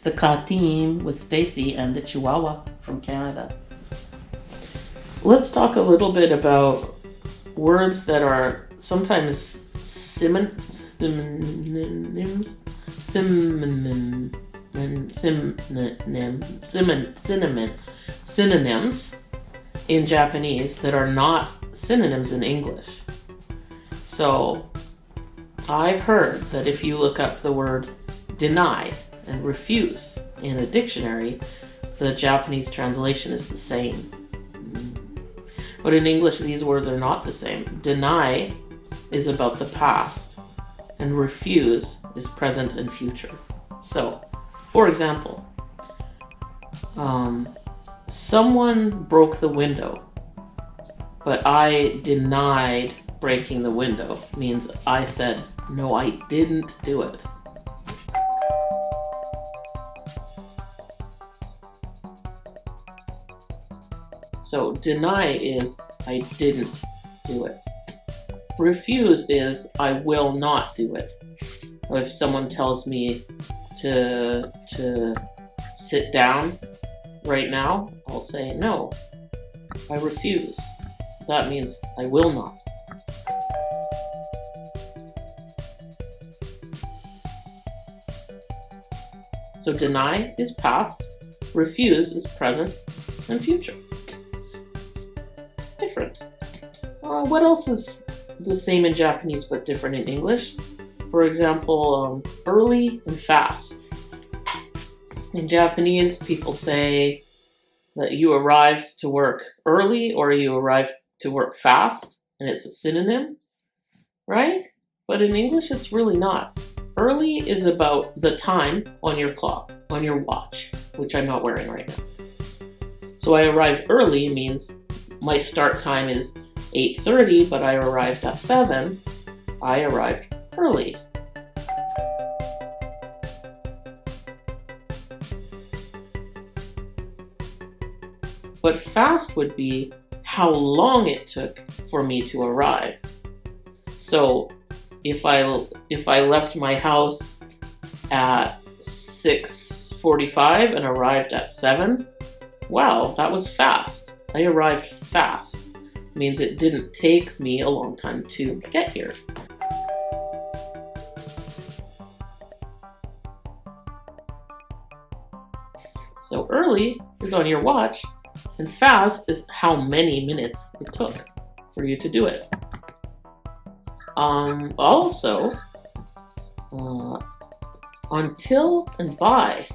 the Ka team with Stacy and the Chihuahua from Canada. Let's talk a little bit about words that are sometimes synonyms in Japanese that are not synonyms in English. So I've heard that if you look up the word deny and refuse in a dictionary, the Japanese translation is the same. But in English, these words are not the same. Deny is about the past, and refuse is present and future. So, for example, someone broke the window, but I denied breaking the window, means I said, no, I didn't do it. So deny is I didn't do it. Refuse is I will not do it. If someone tells me to sit down right now, I'll say no, I refuse. That means I will not. So deny is past, refuse is present, and future. Different. What else is the same in Japanese but different in English? For example, early and fast. In Japanese, people say that you arrived to work early or you arrived to work fast, and it's a synonym, right? But in English, it's really not. Early is about the time on your clock, on your watch, which I'm not wearing right now. So I arrived early means my start time is 8:30, but I arrived at 7. I arrived early. But fast would be how long it took for me to arrive. So if I left my house at 6:45 and arrived at 7, wow, that was fast. I arrived fast. Means it didn't take me a long time to get here. So early is on your watch, and fast is how many minutes it took for you to do it. Also, until and by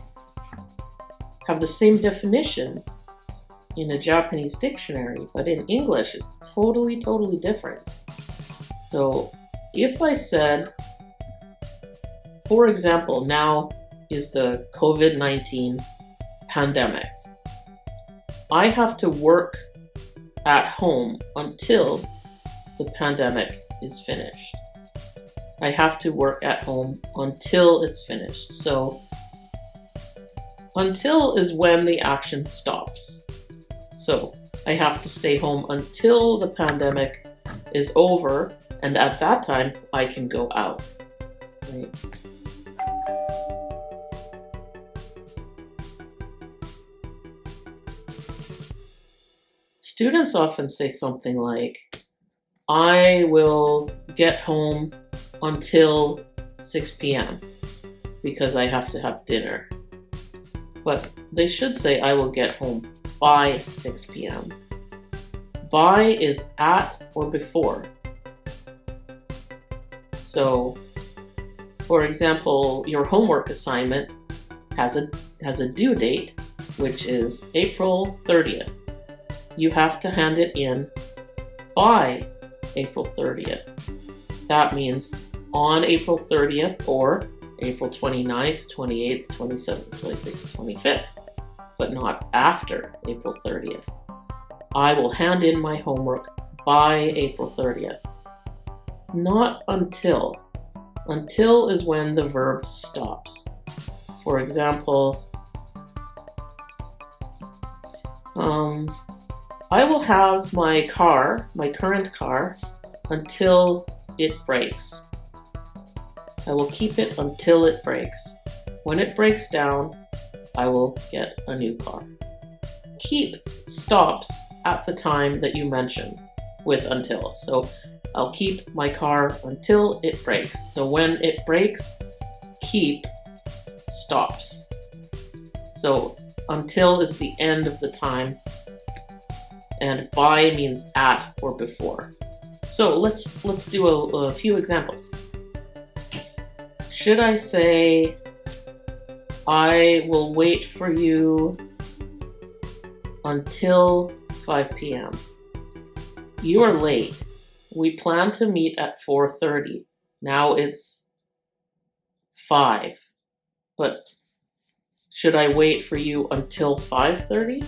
have the same definition in a Japanese dictionary, but in English it's totally different. So if I said, for example, now is the COVID-19 pandemic, I have to work at home until the pandemic is finished. I have to work at home until it's finished. So until is when the action stops. So I have to stay home until the pandemic is over, and at that time I can go out. Right? Students often say something like, I will get home until 6 p.m. because I have to have dinner. But they should say, I will get home by 6 p.m. By is at or before. So, for example, your homework assignment has a due date, which is April 30th. You have to hand it in by April 30th. That means on April 30th or April 29th, 28th, 27th, 26th, 25th, but not after April 30th. I will hand in my homework by April 30th. Not until. Until is when the verb stops. For example, I will have my current car, until it breaks. I will keep it until it breaks. When it breaks down, I will get a new car. Keep stops at the time that you mention with until. So I'll keep my car until it breaks. So when it breaks, keep stops. So until is the end of the time, and by means at or before. So let's do a few examples. Should I say, I will wait for you until 5 p.m. You are late. We planned to meet at 4:30. Now it's 5. But should I wait for you until 5:30?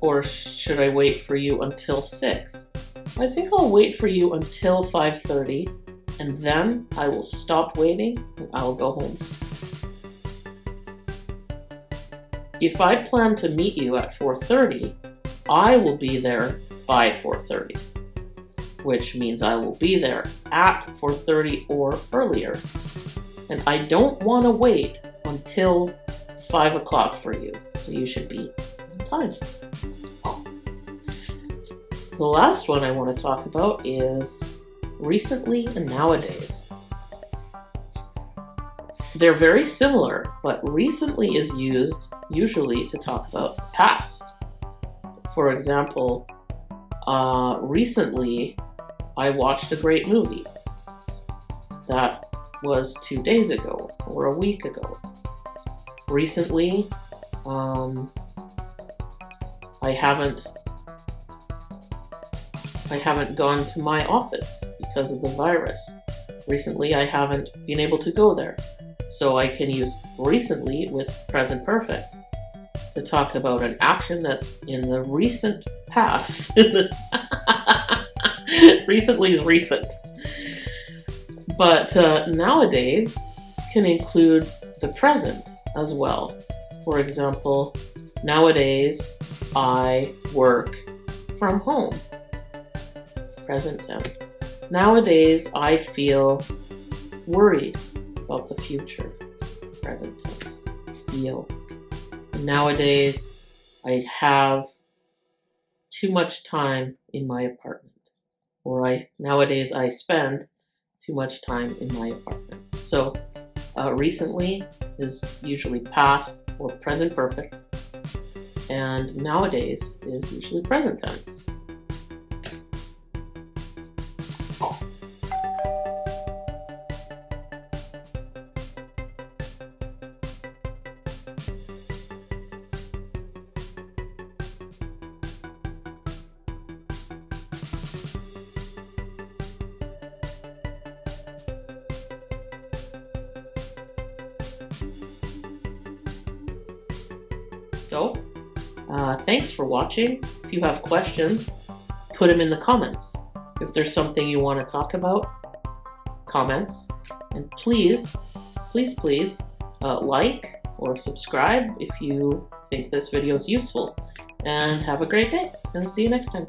Or should I wait for you until 6? I think I'll wait for you until 5:30, and then I will stop waiting and I'll go home. If I plan to meet you at 4:30, I will be there by 4:30, which means I will be there at 4:30 or earlier. And I don't want to wait until 5 o'clock for you, so you should be on time. The last one I want to talk about is recently and nowadays. They're very similar, but recently is used usually to talk about the past. For example, recently I watched a great movie. That was 2 days ago or a week ago. Recently, I haven't gone to my office because of the virus. Recently, I haven't been able to go there. So I can use recently with present perfect to talk about an action that's in the recent past. Recently is recent. But nowadays can include the present as well. For example, nowadays I work from home. Present tense. Nowadays I feel worried about the future. Present tense. Feel. Nowadays I have too much time in my apartment. Or nowadays I spend too much time in my apartment. So recently is usually past or present perfect, and nowadays is usually present tense. So, thanks for watching. If you have questions, put them in the comments. If there's something you want to talk about, comments. And please like or subscribe if you think this video is useful. And have a great day, and see you next time.